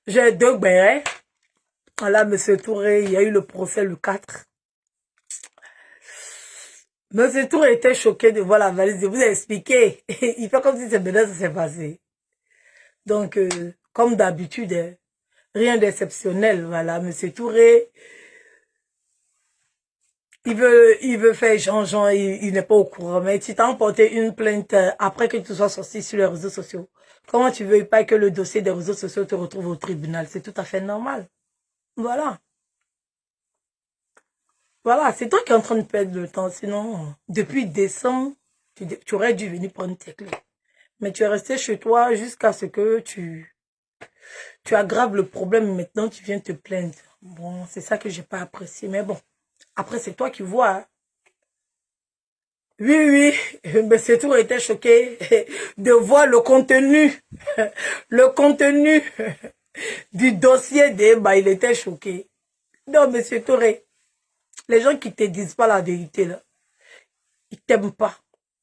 J'ai deux bérets. Voilà, monsieur Touré, il y a eu le procès le 4. Monsieur Touré était choqué de voir la valise. Je vous ai expliqué. Il fait comme si c'est maintenant ça s'est passé. Donc, comme d'habitude, hein, rien d'exceptionnel. Voilà, monsieur Touré, il veut faire genre, il n'est pas au courant. Mais tu t'as emporté une plainte après que tu sois sorti sur les réseaux sociaux. Comment tu veux pas que le dossier des réseaux sociaux te retrouve au tribunal? C'est tout à fait normal. Voilà. Voilà, c'est toi qui es en train de perdre le temps. Sinon, depuis décembre, tu aurais dû venir prendre tes clés. Mais tu es resté chez toi jusqu'à ce que tu aggraves le problème. Maintenant, tu viens te plaindre. Bon, c'est ça que j'ai pas apprécié. Mais bon, après, c'est toi qui vois. Hein. Oui, mais c'est tout était choqué de voir le contenu du dossier d'Emma. Il était choqué. Non, monsieur Touré, les gens qui te disent pas la vérité, là, ils t'aiment pas.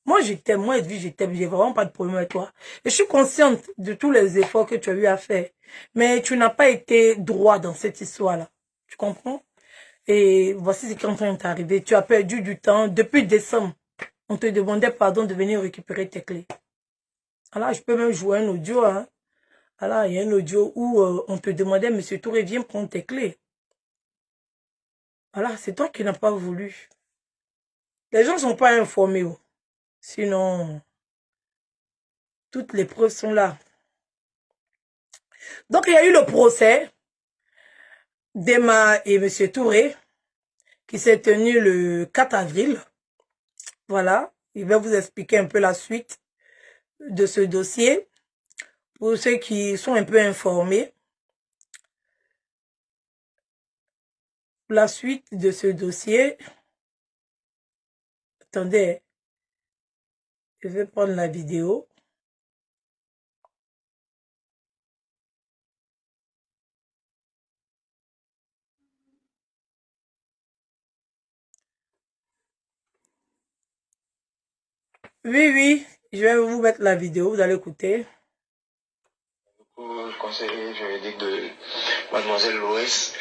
Moi, je t'aime. Moi, Edwige, je t'aime. J'ai vraiment pas de problème avec toi. Et je suis consciente de tous les efforts que tu as eu à faire. Mais tu n'as pas été droit dans cette histoire-là. Tu comprends? Et voici ce qui est en train de t'arriver. Tu as perdu du temps. Depuis décembre, on te demandait pardon de venir récupérer tes clés. Alors, je peux même jouer un audio. Hein. Alors, il y a un audio où on te demandait, monsieur Touré, viens prendre tes clés. Voilà, c'est toi qui n'as pas voulu. Les gens ne sont pas informés. Oh. Sinon, toutes les preuves sont là. Donc, il y a eu le procès d'Emma et monsieur Touré qui s'est tenu le 4 avril. Voilà, il va vous expliquer un peu la suite de ce dossier. Pour ceux qui sont un peu informés, la suite de ce dossier. Attendez, je vais prendre la vidéo. Oui, je vais vous mettre la vidéo, vous allez écouter. Conseiller juridique de Mademoiselle Loès.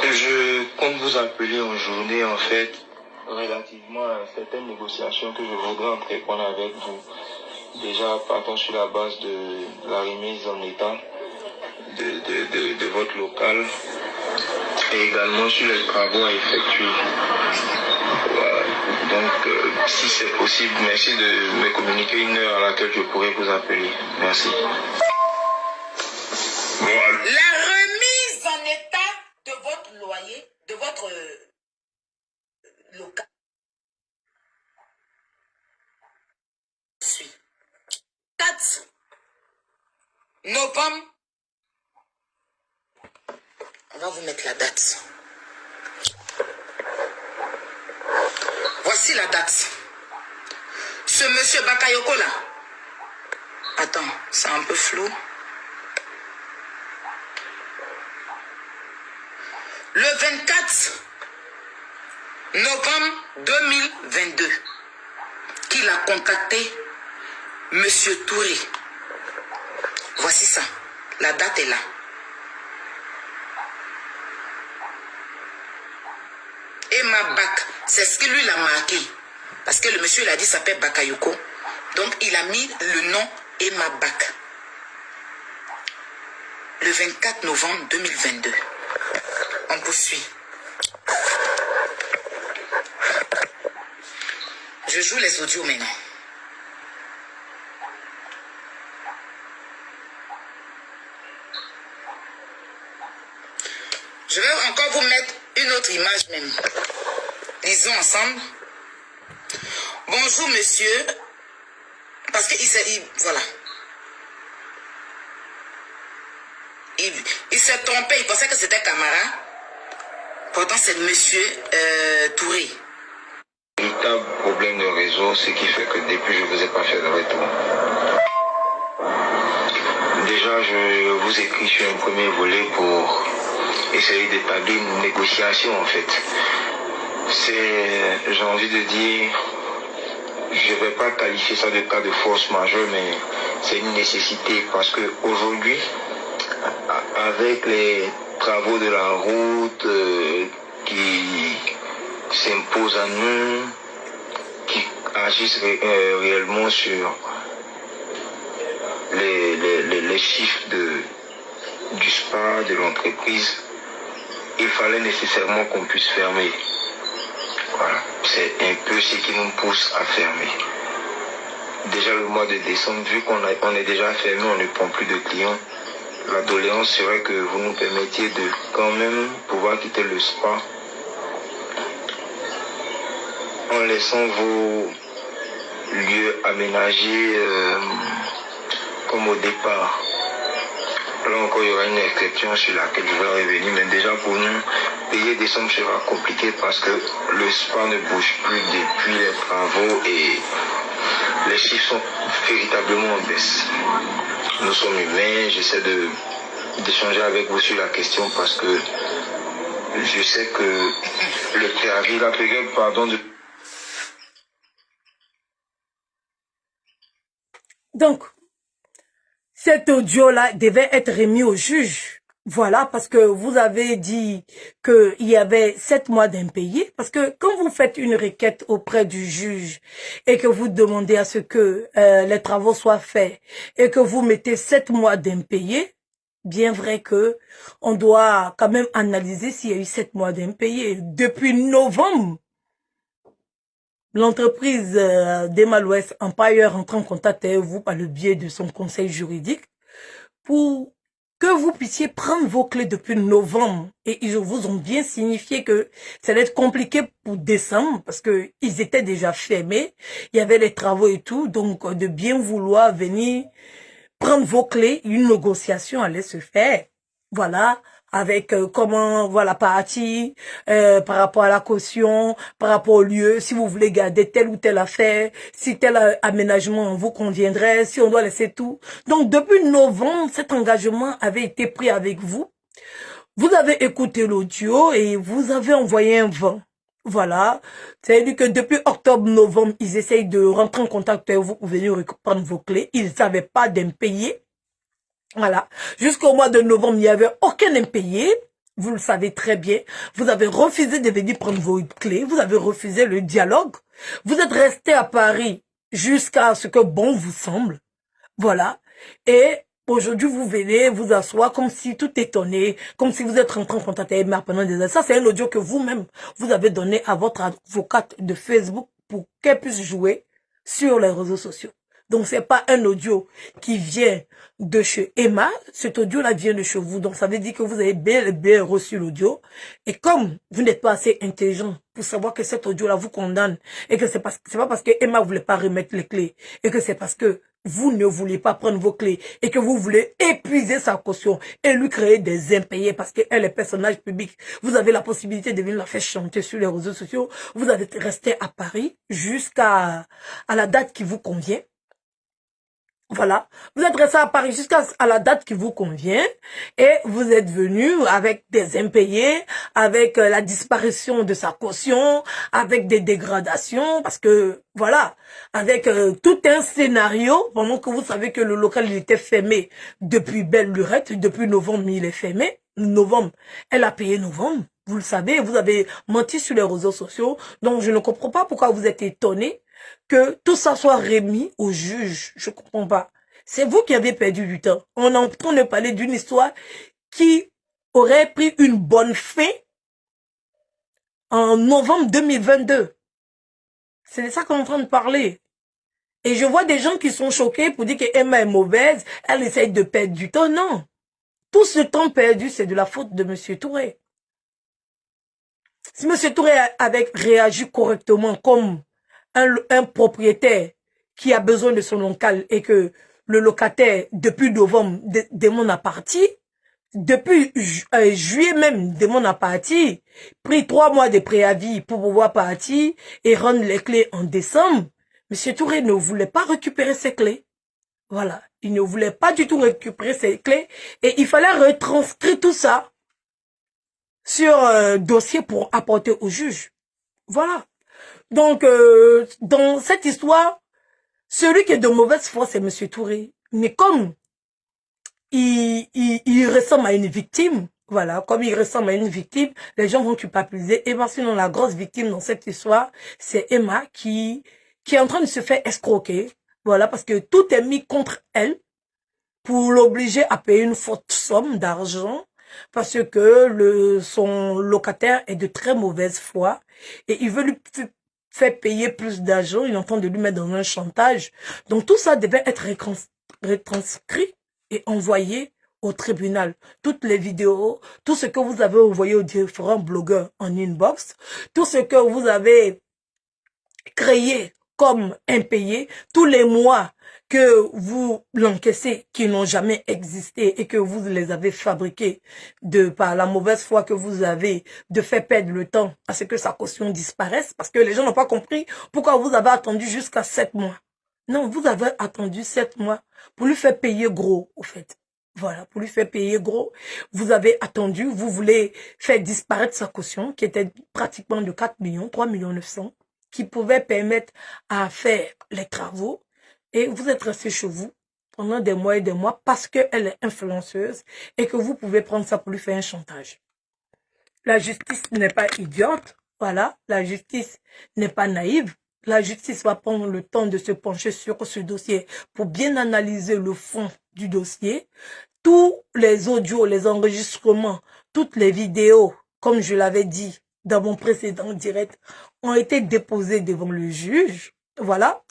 Je compte vous appeler en journée, en fait, relativement à certaines négociations que je voudrais entreprendre avec vous. Déjà, partons sur la base de la remise en état de votre local et également sur les travaux à effectuer. Voilà. Donc, si c'est possible, merci de me communiquer une heure à laquelle je pourrai vous appeler. Merci. La remise en état de votre loyer, de votre local. Suis. 4 novembre. On va vous mettre la date. Voici la date. Ce monsieur Bakayoko là. Attends, c'est un peu flou. Le 24 novembre 2022, qu'il a contacté monsieur Touré. Voici ça. La date est là. Et ma bac, c'est ce que lui l'a marqué. Parce que le monsieur il a dit s'appelle Bakayoko. Donc il a mis le nom Emma Bac. Le 24 novembre 2022. On poursuit. Je joue les audios maintenant. Je vais encore vous mettre une autre image même. Lisons ensemble. Bonjour monsieur. Parce qu'il voilà. Il s'est trompé, il pensait que c'était Camara. Pourtant c'est monsieur Touré. Véritable problème de réseau, ce qui fait que depuis je ne vous ai pas fait de retour. Déjà, je vous écris sur un premier volet pour essayer d'établir une négociation en fait. C'est, j'ai envie de dire, je ne vais pas qualifier ça de cas de force majeure, mais c'est une nécessité parce que aujourd'hui, avec les travaux de la route qui s'imposent à nous, qui agissent réellement sur les chiffres du spa, de l'entreprise, il fallait nécessairement qu'on puisse fermer. Voilà, c'est un peu ce qui nous pousse à fermer. Déjà le mois de décembre, vu qu'on est déjà fermé, on ne prend plus de clients. La doléance serait que vous nous permettiez de quand même pouvoir quitter le spa en laissant vos lieux aménagés comme au départ. Là encore, il y aura une exception sur laquelle je vais revenir, mais déjà pour nous, payer décembre sera compliqué parce que le spa ne bouge plus depuis les travaux et les chiffres sont véritablement en baisse. Nous sommes humains, j'essaie d'échanger avec vous sur la question parce que je sais que le préavis, la période, pardon, de... Donc, cet audio-là devait être remis au juge. Voilà, parce que vous avez dit qu'il y avait 7 mois d'impayés. Parce que quand vous faites une requête auprès du juge et que vous demandez à ce que les travaux soient faits et que vous mettez 7 mois d'impayés, bien vrai que on doit quand même analyser s'il y a eu 7 mois d'impayés. Depuis novembre, l'entreprise d'Ema l'Ouest Empire entre en contact avec vous par le biais de son conseil juridique pour que vous puissiez prendre vos clés depuis novembre. Et ils vous ont bien signifié que ça allait être compliqué pour décembre parce que ils étaient déjà fermés. Il y avait les travaux et tout. Donc, de bien vouloir venir prendre vos clés, une négociation allait se faire. Voilà. Avec comment voilà partie par rapport à la caution, par rapport au lieu, si vous voulez garder telle ou telle affaire, si tel aménagement vous conviendrait, si on doit laisser tout. Donc depuis novembre, cet engagement avait été pris avec vous. Vous avez écouté l'audio et vous avez envoyé un vent. Voilà. C'est-à-dire que depuis octobre-novembre, ils essayent de rentrer en contact avec vous pour venir prendre vos clés. Ils ne savaient pas d'impayés. Voilà. Jusqu'au mois de novembre, il n'y avait aucun impayé. Vous le savez très bien. Vous avez refusé de venir prendre vos clés. Vous avez refusé le dialogue. Vous êtes resté à Paris jusqu'à ce que bon vous semble. Voilà. Et aujourd'hui, vous venez vous asseoir comme si tout étonné, comme si vous êtes rentré en contact avec moi pendant des années. Ça, c'est un audio que vous-même, vous avez donné à votre avocate de Facebook pour qu'elle puisse jouer sur les réseaux sociaux. Donc, c'est pas un audio qui vient de chez Emma. Cet audio-là vient de chez vous. Donc, ça veut dire que vous avez bien reçu l'audio. Et comme vous n'êtes pas assez intelligent pour savoir que cet audio-là vous condamne et que c'est pas parce que Emma voulait pas remettre les clés et que c'est parce que vous ne voulez pas prendre vos clés et que vous voulez épuiser sa caution et lui créer des impayés parce qu'elle est personnage public. Vous avez la possibilité de venir la faire chanter sur les réseaux sociaux. Vous allez rester à Paris jusqu'à la date qui vous convient. Voilà, vous êtes resté à Paris jusqu'à la date qui vous convient et vous êtes venu avec des impayés, avec la disparition de sa caution, avec des dégradations, parce que voilà, avec tout un scénario, pendant que vous savez que le local il était fermé depuis belle lurette, depuis novembre il est fermé, novembre, elle a payé novembre, vous le savez, vous avez menti sur les réseaux sociaux, donc je ne comprends pas pourquoi vous êtes étonnés que tout ça soit remis au juge. Je comprends pas. C'est vous qui avez perdu du temps. On est en train de parler d'une histoire qui aurait pris une bonne fin en novembre 2022. C'est de ça qu'on est en train de parler. Et je vois des gens qui sont choqués pour dire que Emma est mauvaise, elle essaye de perdre du temps. Non. Tout ce temps perdu, c'est de la faute de M. Touré. Si M. Touré avait réagi correctement comme un propriétaire qui a besoin de son local et que le locataire, depuis novembre, demande à partir, depuis juillet même, demande à partir, pris 3 mois de préavis pour pouvoir partir et rendre les clés en décembre, M. Touré ne voulait pas récupérer ses clés. Voilà. Il ne voulait pas du tout récupérer ses clés et il fallait retranscrire tout ça sur un dossier pour apporter au juge. Voilà. Donc, dans cette histoire, celui qui est de mauvaise foi, c'est M. Touré. Mais comme il ressemble à une victime. Voilà, comme il ressemble à une victime, les gens vont culpabiliser Emma. Sinon, la grosse victime dans cette histoire, c'est Emma qui est en train de se faire escroquer. Voilà, parce que tout est mis contre elle pour l'obliger à payer une forte somme d'argent parce que son locataire est de très mauvaise foi et il veut lui faire payer plus d'argent. Il est en train de lui mettre dans un chantage. Donc, tout ça devait être retranscrit et envoyé au tribunal. Toutes les vidéos, tout ce que vous avez envoyé aux différents blogueurs en inbox, tout ce que vous avez créé comme impayé, tous les mois que vous l'encaissez, qui n'ont jamais existé et que vous les avez fabriqués par la mauvaise foi que vous avez de faire perdre le temps à ce que sa caution disparaisse, parce que les gens n'ont pas compris pourquoi vous avez attendu jusqu'à 7 mois. Non, vous avez attendu 7 mois pour lui faire payer gros, au fait. Voilà, pour lui faire payer gros. Vous avez attendu, vous voulez faire disparaître sa caution, qui était pratiquement de 4 millions, 3 millions 900, qui pouvait permettre à faire les travaux. Et vous êtes resté chez vous pendant des mois et des mois parce qu'elle est influenceuse et que vous pouvez prendre ça pour lui faire un chantage. La justice n'est pas idiote. Voilà, la justice n'est pas naïve. La justice va prendre le temps de se pencher sur ce dossier pour bien analyser le fond du dossier. Tous les audios, les enregistrements, toutes les vidéos, comme je l'avais dit dans mon précédent direct, ont été déposés devant le juge. Voilà.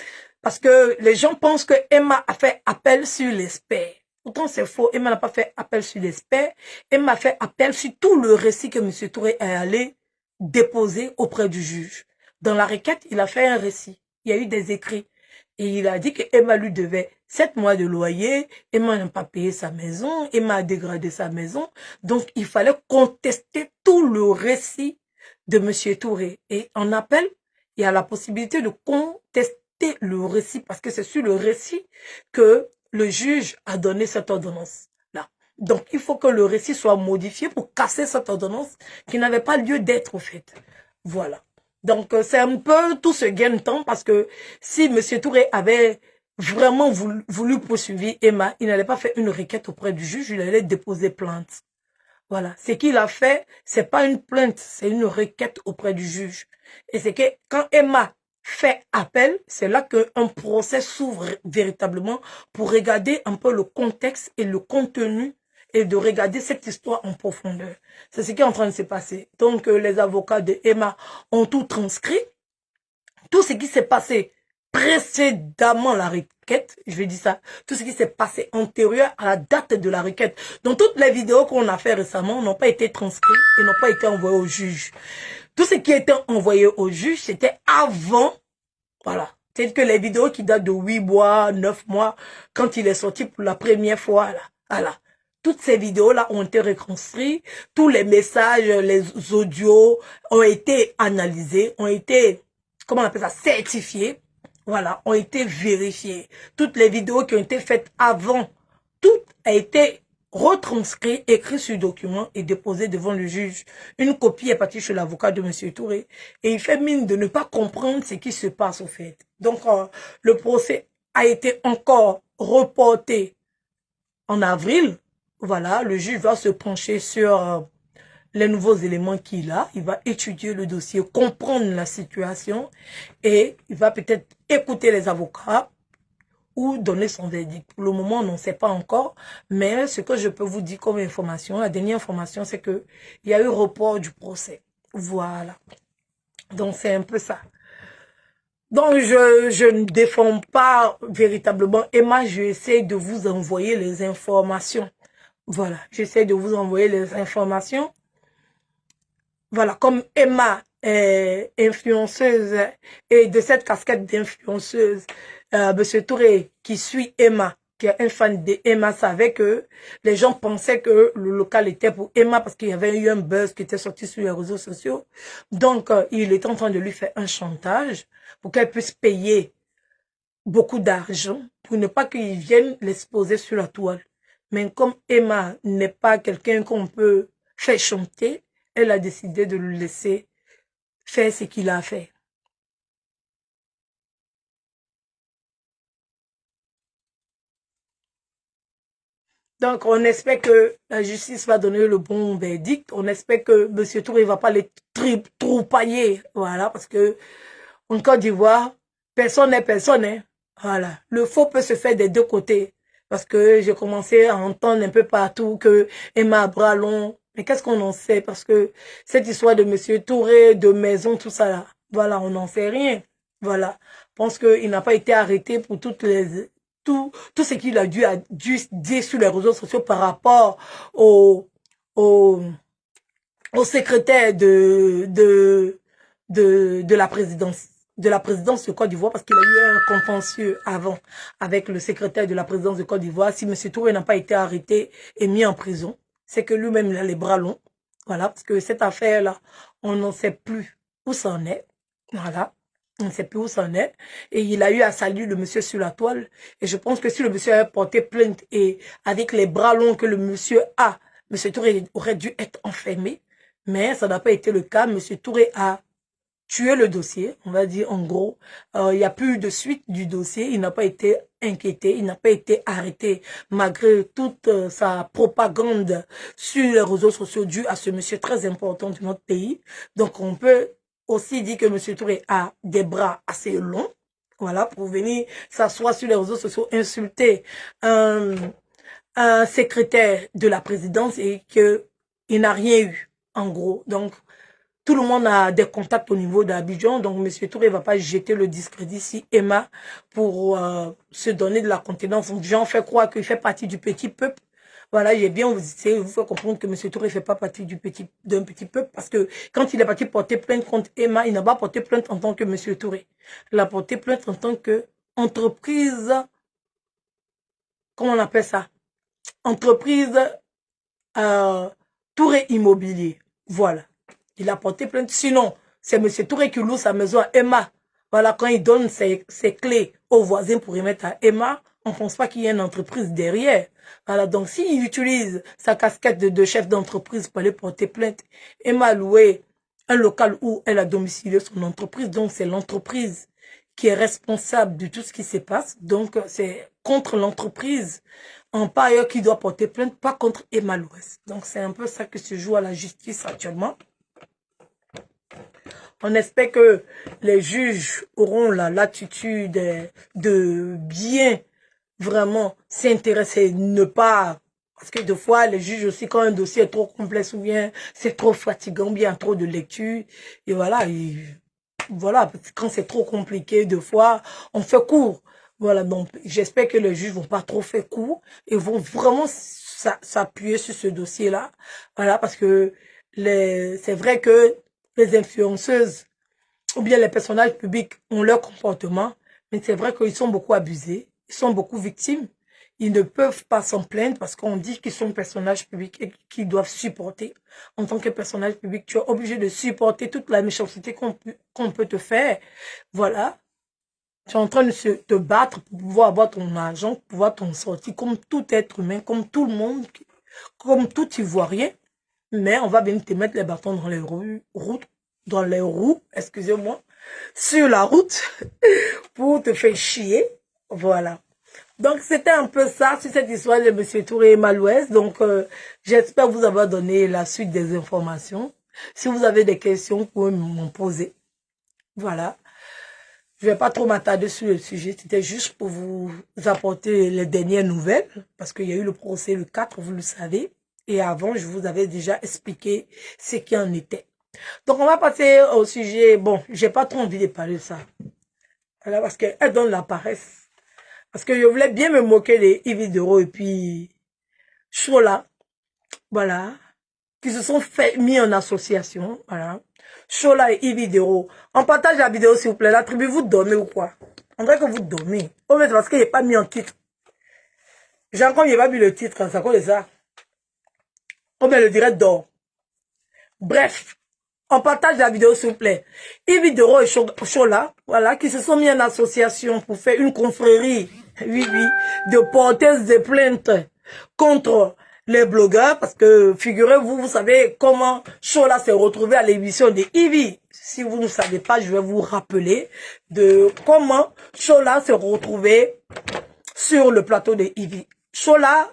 Parce que les gens pensent que Emma a fait appel sur l'expert. Pourtant, c'est faux. Emma n'a pas fait appel sur l'expert. Emma a fait appel sur tout le récit que M. Touré est allé déposer auprès du juge. Dans la requête, il a fait un récit. Il y a eu des écrits. Et il a dit que Emma lui devait 7 mois de loyer. Emma n'a pas payé sa maison. Emma a dégradé sa maison. Donc, il fallait contester tout le récit de M. Touré. Et en appel, il y a la possibilité de contester le récit, parce que c'est sur le récit que le juge a donné cette ordonnance-là. Donc, il faut que le récit soit modifié pour casser cette ordonnance qui n'avait pas lieu d'être, au fait. Voilà. Donc, c'est un peu tout ce gain de temps, parce que si M. Touré avait vraiment voulu poursuivre Emma, il n'allait pas faire une requête auprès du juge, il allait déposer plainte. Voilà. Ce qu'il a fait, c'est pas une plainte, c'est une requête auprès du juge. Et c'est que quand Emma fait appel, c'est là qu'un procès s'ouvre véritablement pour regarder un peu le contexte et le contenu et de regarder cette histoire en profondeur. C'est ce qui est en train de se passer. Donc, les avocats de Emma ont tout transcrit. Tout ce qui s'est passé précédemment la requête, je vais dire ça, tout ce qui s'est passé antérieur à la date de la requête. Donc, toutes les vidéos qu'on a fait récemment n'ont pas été transcrites et n'ont pas été envoyées au juge. Tout ce qui était envoyé au juge, c'était avant, voilà. C'est que les vidéos qui datent de 8 mois, 9 mois, quand il est sorti pour la première fois, là, voilà. Toutes ces vidéos-là ont été reconstruites, tous les messages, les audios ont été analysés, ont été, comment on appelle ça, certifiés, voilà, ont été vérifiés. Toutes les vidéos qui ont été faites avant, tout a été retranscrit, écrit sur document et déposé devant le juge. Une copie est partie chez l'avocat de M. Touré et il fait mine de ne pas comprendre ce qui se passe au fait. Donc, le procès a été encore reporté en avril. Voilà, le juge va se pencher sur les nouveaux éléments qu'il a. Il va étudier le dossier, comprendre la situation et il va peut-être écouter les avocats ou donner son verdict. Pour le moment, on n'en sait pas encore, mais ce que je peux vous dire comme information, la dernière information, c'est que il y a eu report du procès. Voilà. Donc, c'est un peu ça. Donc, je ne défends pas véritablement Emma, j'essaie de vous envoyer les informations. Voilà, j'essaie de vous envoyer les informations. Voilà, comme Emma est influenceuse et de cette casquette d'influenceuse, Monsieur Touré, qui suit Emma, qui est un fan de Emma, savait que les gens pensaient que le local était pour Emma parce qu'il y avait eu un buzz qui était sorti sur les réseaux sociaux. Donc, il est en train de lui faire un chantage pour qu'elle puisse payer beaucoup d'argent pour ne pas qu'il vienne l'exposer sur la toile. Mais comme Emma n'est pas quelqu'un qu'on peut faire chanter, elle a décidé de le laisser faire ce qu'il a fait. Donc, on espère que la justice va donner le bon verdict. On espère que M. Touré ne va pas les troupailler. Voilà, parce que en Côte d'Ivoire, personne n'est personne. Hein. Voilà. Le faux peut se faire des deux côtés. Parce que j'ai commencé à entendre un peu partout que Emma a bras long. Mais qu'est-ce qu'on en sait? Parce que cette histoire de M. Touré, de maison, tout ça là, voilà, on n'en sait rien. Voilà. Je pense qu'il n'a pas été arrêté pour toutes les... Tout ce qu'il a dû dire sur les réseaux sociaux par rapport au secrétaire de la présidence. De la présidence de Côte d'Ivoire, parce qu'il a eu un contentieux avant avec le secrétaire de la présidence de Côte d'Ivoire. Si M. Touré n'a pas été arrêté et mis en prison, c'est que lui-même il a les bras longs. Voilà, parce que cette affaire-là, on n'en sait plus où ça en est. Voilà, on ne sait plus où ça en est. Et il a eu à saluer le monsieur sur la toile. Et je pense que si le monsieur avait porté plainte et avec les bras longs que le monsieur a, M. Touré aurait dû être enfermé. Mais ça n'a pas été le cas. M. Touré a tué le dossier, on va dire en gros. Il n'y a plus de suite du dossier. Il n'a pas été inquiété, il n'a pas été arrêté malgré toute sa propagande sur les réseaux sociaux due à ce monsieur très important de notre pays. Donc on peut aussi dire que M. Touré a des bras assez longs, voilà, pour venir s'asseoir sur les réseaux sociaux, insulter un secrétaire de la présidence et qu'il n'a rien eu, en gros. Donc, tout le monde a des contacts au niveau d'Abidjan, donc M. Touré ne va pas jeter le discrédit si Emma pour se donner de la contenance. Jean fait croire qu'il fait partie du petit peuple. Voilà, j'ai bien vous fait comprendre que M. Touré ne fait pas partie d'un petit peuple, parce que quand il est parti porter plainte contre Emma, il n'a pas porté plainte en tant que M. Touré. Il a porté plainte en tant que entreprise, comment on appelle ça? Entreprise Touré Immobilier. Voilà. Il a porté plainte. Sinon, c'est M. Touré qui loue sa maison à Emma. Voilà, quand il donne ses clés aux voisins pour y mettre à Emma, on ne pense pas qu'il y ait une entreprise derrière. Voilà, donc s'il utilise sa casquette de chef d'entreprise pour aller porter plainte, Emma a loué un local où elle a domicilié son entreprise. Donc, c'est l'entreprise qui est responsable de tout ce qui se passe. Donc, c'est contre l'entreprise en pareil qui doit porter plainte, pas contre Emma Louès. Donc, c'est un peu ça que se joue à la justice actuellement. On espère que les juges auront la latitude de bien vraiment s'intéresser, ne pas... Parce que des fois, les juges aussi, quand un dossier est trop complexe ou bien c'est trop fatigant, bien trop de lecture, et voilà, voilà, quand c'est trop compliqué, des fois, on fait court. Voilà, donc j'espère que les juges vont pas trop faire court et vont vraiment s'appuyer sur ce dossier-là. Voilà, parce que c'est vrai que les influenceuses ou bien les personnages publics ont leur comportement, mais c'est vrai qu'ils sont beaucoup abusés, ils sont beaucoup victimes. Ils ne peuvent pas s'en plaindre parce qu'on dit qu'ils sont personnages publics et qu'ils doivent supporter. En tant que personnage public, tu es obligé de supporter toute la méchanceté qu'on peut te faire. Voilà. Tu es en train de te battre pour pouvoir avoir ton argent, pour pouvoir t'en sortir comme tout être humain, comme tout le monde, comme tout Ivoirien. Mais on va venir te mettre les bâtons dans les roues, excusez-moi, sur la route pour te faire chier. Voilà. Donc, c'était un peu ça sur cette histoire de M. Touré et Malouès. Donc, j'espère vous avoir donné la suite des informations. Si vous avez des questions, vous pouvez m'en poser. Voilà. Je ne vais pas trop m'attarder sur le sujet. C'était juste pour vous apporter les dernières nouvelles. Parce qu'il y a eu le procès le 4, vous le savez. Et avant, je vous avais déjà expliqué ce qui en était. Donc, on va passer au sujet. Bon, j'ai pas trop envie de parler de ça. Voilà, parce qu'elle donne la paresse. Parce que je voulais bien me moquer des Yves Dero et puis Chola, voilà, qui se sont mis en association, voilà. Chola et Yves Dero. On partage la vidéo s'il vous plaît. La tribu, vous dormez ou quoi? On dirait que vous dormez. Oh, mais c'est parce qu'il n'est pas mis en titre. J'ai encore pas mis le titre, hein, ça cause de ça. Oh, mais le direct dort. Bref. On partage la vidéo, s'il vous plaît. Yves Dero et Chola, voilà, qui se sont mis en association pour faire une confrérie, oui, de porteuses de plaintes contre les blogueurs, parce que, figurez-vous, vous savez comment Chola s'est retrouvé à l'émission de Yves. Si vous ne savez pas, je vais vous rappeler de comment Chola s'est retrouvé sur le plateau de Yves. Chola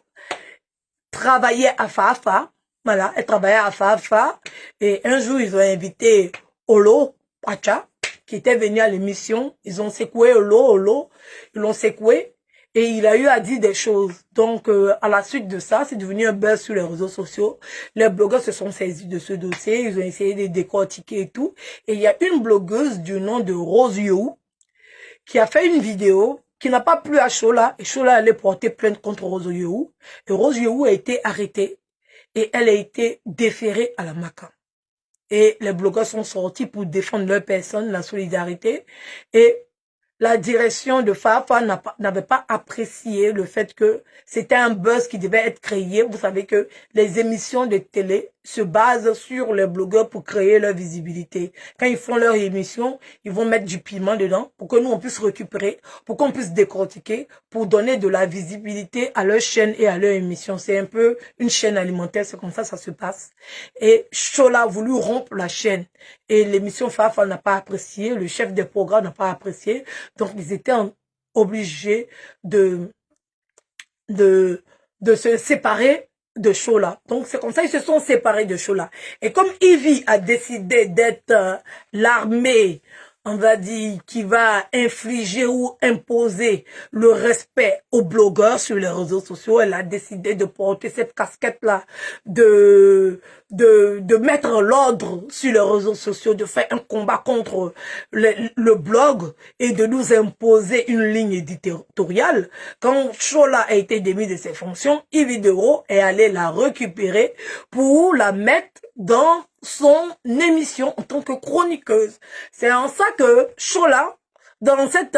travaillait à Fafa. Voilà, elle travaillait à Fafa. Et un jour, ils ont invité Olo Pacha, qui était venu à l'émission. Ils ont secoué Olo. Ils l'ont secoué. Et il a eu à dire des choses. Donc, à la suite de ça, c'est devenu un buzz sur les réseaux sociaux. Les blogueurs se sont saisis de ce dossier. Ils ont essayé de décortiquer et tout. Et il y a une blogueuse du nom de Rose You qui a fait une vidéo qui n'a pas plu à Chola. Et Chola allait porter plainte contre Rose You. Et Rose You a été arrêtée. Et elle a été déférée à la MACA. Et les blogueurs sont sortis pour défendre leur personne, la solidarité. Et la direction de Fafa n'avait pas apprécié le fait que c'était un buzz qui devait être créé. Vous savez que les émissions de télé se basent sur les blogueurs pour créer leur visibilité. Quand ils font leur émission, ils vont mettre du piment dedans pour que nous, on puisse récupérer, pour qu'on puisse décortiquer, pour donner de la visibilité à leur chaîne et à leur émission. C'est un peu une chaîne alimentaire, c'est comme ça se passe. Et Chola a voulu rompre la chaîne. Et l'émission Fafa n'a pas apprécié, le chef des programmes n'a pas apprécié. Donc, ils étaient obligés de se séparer de Chola. Donc, c'est comme ça, ils se sont séparés de Chola. Et comme Ivy a décidé d'être l'armée, on va dire, qui va infliger ou imposer le respect aux blogueurs sur les réseaux sociaux, elle a décidé de porter cette casquette-là, de mettre l'ordre sur les réseaux sociaux, de faire un combat contre le blog et de nous imposer une ligne éditoriale. Quand Chola a été démis de ses fonctions, Ivy Dero est allé la récupérer pour la mettre dans son émission en tant que chroniqueuse. C'est en ça que Chola, dans cette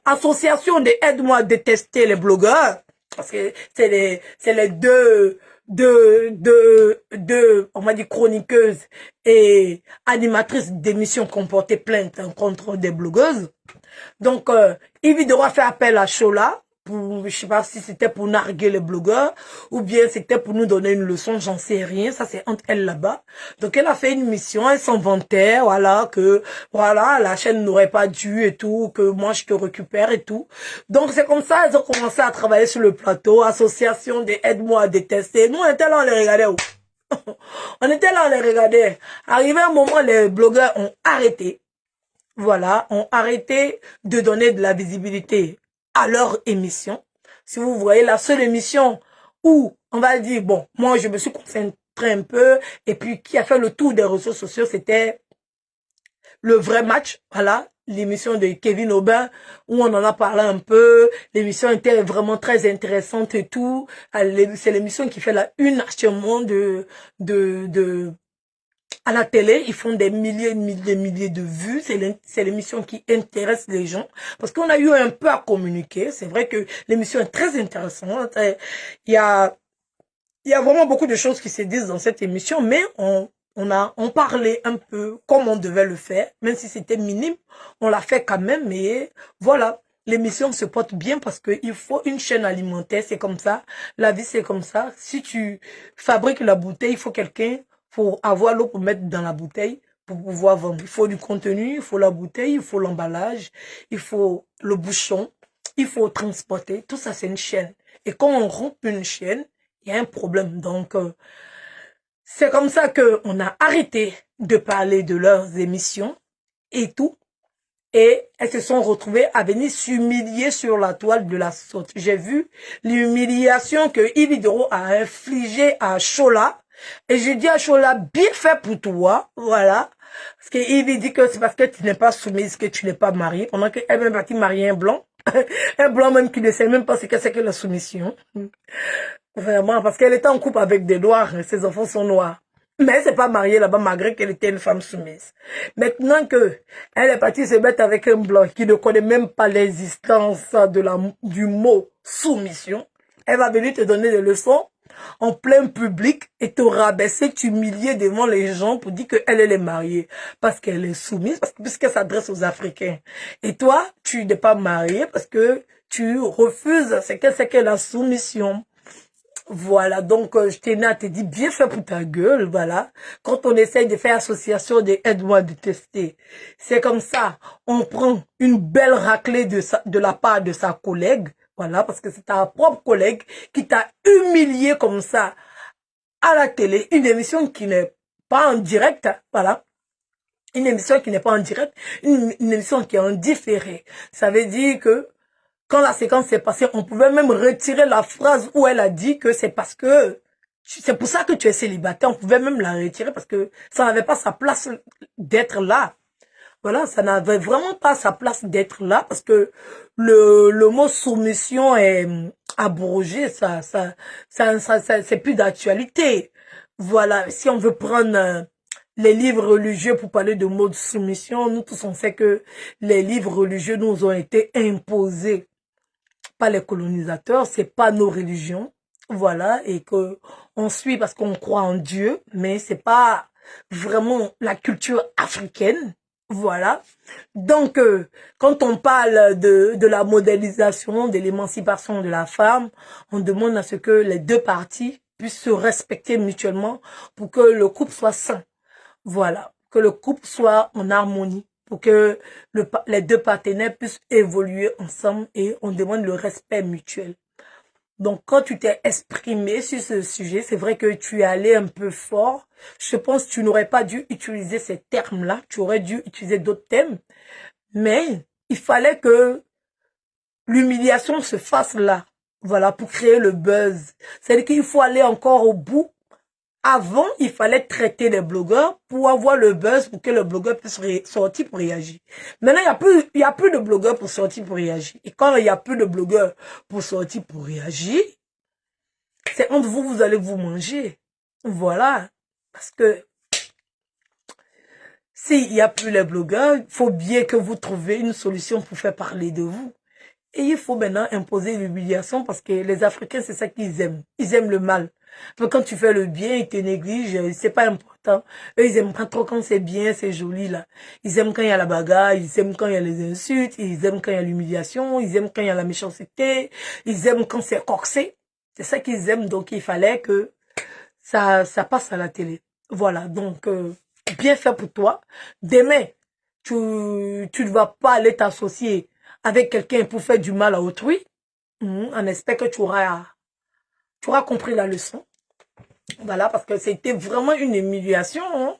association de Aide-moi à détester les blogueurs, parce que c'est les deux, on m'a dit chroniqueuses et animatrices d'émissions qui ont porté plainte contre des blogueuses. Donc, Ivy Dero a fait appel à Chola, pour, je sais pas si c'était pour narguer les blogueurs, ou bien c'était pour nous donner une leçon, j'en sais rien, ça c'est entre elles là-bas. Donc elle a fait une mission, elle s'en vantait, voilà, que, voilà, la chaîne n'aurait pas dû et tout, que moi je te récupère et tout. Donc c'est comme ça, elles ont commencé à travailler sur le plateau, association des Aide-moi à détester. Nous on était là, on les regardait. On était là, on les regardait. Arrivé un moment, les blogueurs ont arrêté. Voilà, ont arrêté de donner de la visibilité à leur émission. Si vous voyez la seule émission où on va dire, bon, moi je me suis concentré un peu, et puis qui a fait le tour des réseaux sociaux, c'était le vrai match, voilà, l'émission de Kevin Aubin, où on en a parlé un peu, l'émission était vraiment très intéressante et tout, c'est l'émission qui fait la une actuellement à la télé, ils font des milliers de vues. C'est l'émission qui intéresse les gens. Parce qu'on a eu un peu à communiquer. C'est vrai que l'émission est très intéressante. Il y a vraiment beaucoup de choses qui se disent dans cette émission, mais on parlait un peu comme on devait le faire, même si c'était minime. On l'a fait quand même, mais voilà. L'émission se porte bien parce qu'il faut une chaîne alimentaire. C'est comme ça. La vie, c'est comme ça. Si tu fabriques la bouteille, il faut quelqu'un pour avoir l'eau pour mettre dans la bouteille, pour pouvoir vendre. Il faut du contenu, il faut la bouteille, il faut l'emballage, il faut le bouchon, il faut transporter. Tout ça, c'est une chaîne. Et quand on rompt une chaîne, il y a un problème. Donc, c'est comme ça qu'on a arrêté de parler de leurs émissions et tout. Et elles se sont retrouvées à venir s'humilier sur la toile de la sorte. J'ai vu l'humiliation que Ivy Dero a infligée à Chola. Et je dis à Chola, bien fait pour toi, voilà. Parce que Ivy dit que c'est parce que tu n'es pas soumise que tu n'es pas mariée. Pendant qu'elle même partie marier un blanc. Un blanc même qui ne sait même pas ce que c'est que la soumission. Vraiment, parce qu'elle était en couple avec des noirs, ses enfants sont noirs. Mais elle s'est pas mariée là-bas malgré qu'elle était une femme soumise. Maintenant que elle est partie se mettre avec un blanc qui ne connaît même pas l'existence du mot soumission, elle va venir te donner des leçons en plein public et te rabaisser, t'humilier devant les gens pour dire qu'elle est mariée parce qu'elle est soumise, puisqu'elle s'adresse aux Africains. Et toi, tu n'es pas mariée parce que tu refuses ce que c'est que la soumission. Voilà, donc je tenais à te dire, bien fait pour ta gueule, voilà. Quand on essaye de faire association des Aide-moi à détester, c'est comme ça, on prend une belle raclée de la part de sa collègue, Voilà, parce que c'est ta propre collègue qui t'a humilié comme ça à la télé. Une émission qui n'est pas en direct, voilà. Une émission qui n'est pas en direct, une émission qui est en différé. Ça veut dire que quand la séquence s'est passée, on pouvait même retirer la phrase où elle a dit que c'est parce que c'est pour ça que tu es célibataire. On pouvait même la retirer parce que ça n'avait pas sa place d'être là. Voilà, ça n'avait vraiment pas sa place d'être là parce que le mot soumission est abrogé, c'est plus d'actualité. Voilà, si on veut prendre les livres religieux pour parler de mot de soumission, nous tous on sait que les livres religieux nous ont été imposés par les colonisateurs, c'est pas nos religions. Voilà, et que on suit parce qu'on croit en Dieu, mais c'est pas vraiment la culture africaine. Voilà. Donc, quand on parle de la modélisation, de l'émancipation de la femme, on demande à ce que les deux parties puissent se respecter mutuellement pour que le couple soit sain. Voilà. Que le couple soit en harmonie, pour que les deux partenaires puissent évoluer ensemble et on demande le respect mutuel. Donc, quand tu t'es exprimé sur ce sujet, c'est vrai que tu es allé un peu fort. Je pense que tu n'aurais pas dû utiliser ces termes-là. Tu aurais dû utiliser d'autres thèmes. Mais il fallait que l'humiliation se fasse là. Voilà, pour créer le buzz. C'est-à-dire qu'il faut aller encore au bout. Avant, il fallait traiter les blogueurs pour avoir le buzz, pour que le blogueur puisse sortir pour réagir. Maintenant, il y a plus de blogueurs pour sortir pour réagir. Et quand il n'y a plus de blogueurs pour sortir pour réagir, c'est entre vous, vous allez vous manger. Voilà. Parce que s'il n'y a plus les blogueurs, il faut bien que vous trouviez une solution pour faire parler de vous. Et il faut maintenant imposer l'humiliation parce que les Africains, c'est ça qu'ils aiment. Ils aiment le mal. Mais quand tu fais le bien, ils te négligent, c'est pas important. Eux, ils aiment pas trop quand c'est bien, c'est joli, là. Ils aiment quand il y a la bagarre, ils aiment quand il y a les insultes, ils aiment quand il y a l'humiliation, ils aiment quand il y a la méchanceté, ils aiment quand c'est corsé. C'est ça qu'ils aiment, donc il fallait que ça passe à la télé. Voilà, donc, bien fait pour toi. Demain, tu ne vas pas aller t'associer avec quelqu'un pour faire du mal à autrui. On espère que tu auras compris la leçon. Voilà, parce que c'était vraiment une humiliation. Hein?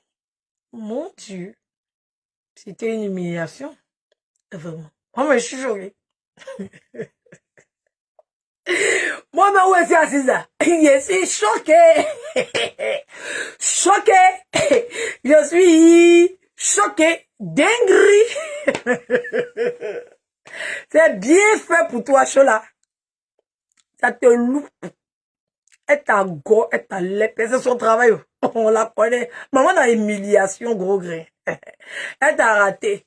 Mon Dieu. C'était une humiliation. Vraiment. Moi, mais je suis choquée. Moi, mais où est-ce assise là? Je suis choquée. Choquée. Je suis choquée. Dinguerie. C'est bien fait pour toi, Chola. Ça te loupe. Elle t'a go, elle t'a lépé. C'est son travail. On la connaît. Maman dans l'humiliation, gros grain. Elle t'a raté.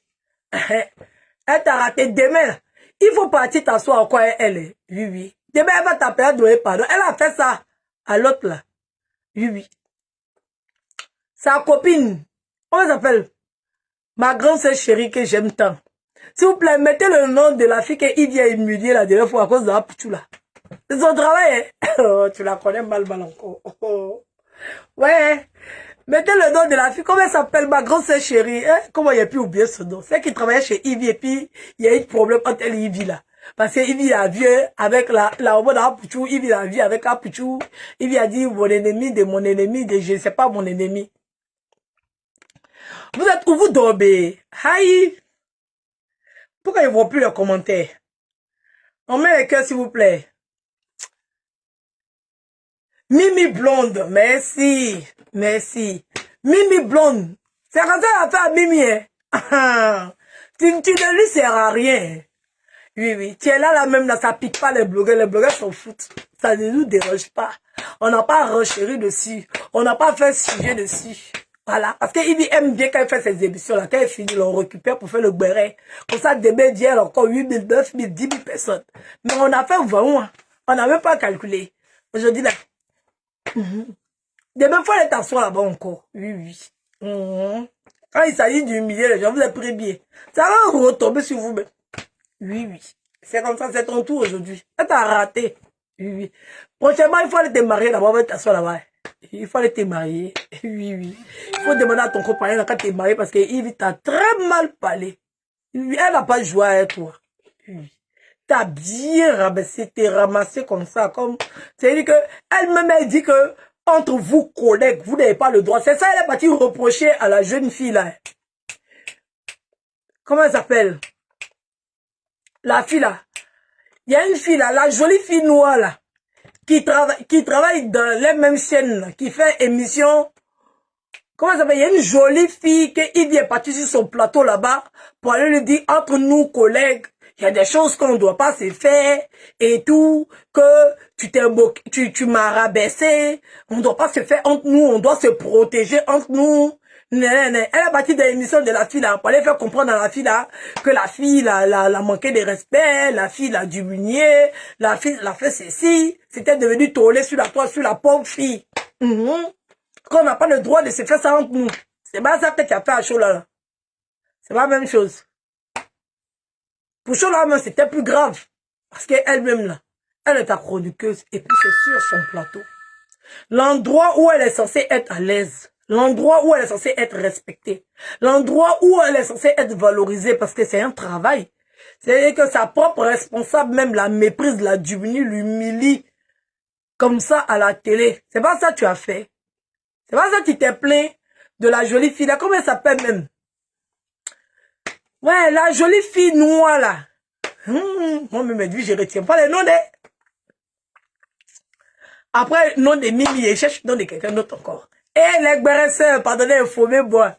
Elle t'a raté. Demain, il faut partir t'asseoir à quoi elle est. Oui, oui. Demain, elle va t'appeler à donner pardon. Elle a fait ça à l'autre là. Oui, oui. Sa copine. On s'appelle ma grande sœur chérie que j'aime tant. S'il vous plaît, mettez le nom de la fille qu'il vient humilier la dernière fois à cause de la pouchou là. C'est son travail, hein? Oh, tu la connais mal encore. Oh. Ouais. Mettez le nom de la fille. Comment elle s'appelle, ma grande sœur chérie? Hein? Comment il a pu oublier ce nom? C'est qui travaillait chez Ivy et puis il y a eu un problème entre elle et Ivy là. Parce que Ivy a vu avec la pouchou, Ivy a vu avec la pouchou. Ivy a dit mon ennemi de mon ennemi de je ne sais pas mon ennemi. Vous êtes où vous dormez? Aïe. Pourquoi ils ne voient plus les commentaires? On met les cœurs, s'il vous plaît. Mimi Blonde, merci. Merci. Mimi Blonde. C'est quand ça a fait à Mimi, hein? Tu ne lui sers à rien. Oui, oui. Tu es là, même, là, ça pique pas les blogueurs s'en foutent. Ça ne nous dérange pas. On n'a pas renchéri dessus. On n'a pas fait sujet dessus. Voilà. Parce qu'il aime bien quand il fait ses émissions là. Quand il finit, on récupère pour faire le béret. Comme ça, demain, il y a encore 8 000, 9 000, 10 000 personnes. Mais on a fait 20 mois. On n'a même pas calculé. Aujourd'hui, là. Demain, il faut aller t'asseoir là-bas encore. Oui, oui. Quand il s'agit d'humilier les gens, vous êtes pris bien. Ça va retomber sur vous-même. Oui, oui. C'est comme ça, c'est ton tour aujourd'hui. Ça t'a raté. Oui, oui. Prochainement, il faut aller te marier là-bas, on va t'asseoir là-bas. Il faut aller te marier. Oui, oui. Il faut demander à ton compagnon quand tu es marié parce qu'il t'a très mal parlé. Elle n'a pas joué avec toi. Oui. t'as bien rabaissé, t'es ramassé comme ça, comme, c'est-à-dire que, elle-même, elle dit que, entre vous, collègues, vous n'avez pas le droit. C'est ça, elle est partie reprocher à la jeune fille, là. Comment elle s'appelle? La fille, là. Il y a une fille, là, la jolie fille noire, là, qui travaille dans les mêmes chaînes, là, qui fait émission. Comment ça s'appelle? Il y a une jolie fille qui est partie sur son plateau là-bas pour aller lui dire, entre nous, collègues, il y a des choses qu'on ne doit pas se faire et tout, que tu m'as rabaissé, on ne doit pas se faire entre nous, on doit se protéger entre nous. Elle est partie de l'émission de la fille là, pour aller faire comprendre à la fille là, que la fille l'a manqué de respect, la fille l'a diminué, la fille l'a fait ceci, c'était devenu tollé sur la pauvre fille. Qu'on n'a pas le droit de se faire ça entre nous. C'est pas ça que tu as fait à Chola. C'est pas la même chose. Pour Chola, même, c'était plus grave. Parce qu'elle-même, là, elle est ta chroniqueuse. Et puis, c'est sur son plateau. L'endroit où elle est censée être à l'aise. L'endroit où elle est censée être respectée. L'endroit où elle est censée être valorisée. Parce que c'est un travail. C'est-à-dire que sa propre responsable, même la méprise, la diminue, l'humilie. Comme ça, à la télé. C'est pas ça que tu as fait. C'est pas ça que tu t'es plaint de la jolie fille là. Comment elle s'appelle même? Ouais, la jolie fille noire là. Moi, même, je ne retiens pas les noms des... Après, nom de Mimi, je cherche le nom de quelqu'un d'autre encore. Et les gbéresseurs, pardonnez, il faut me boire.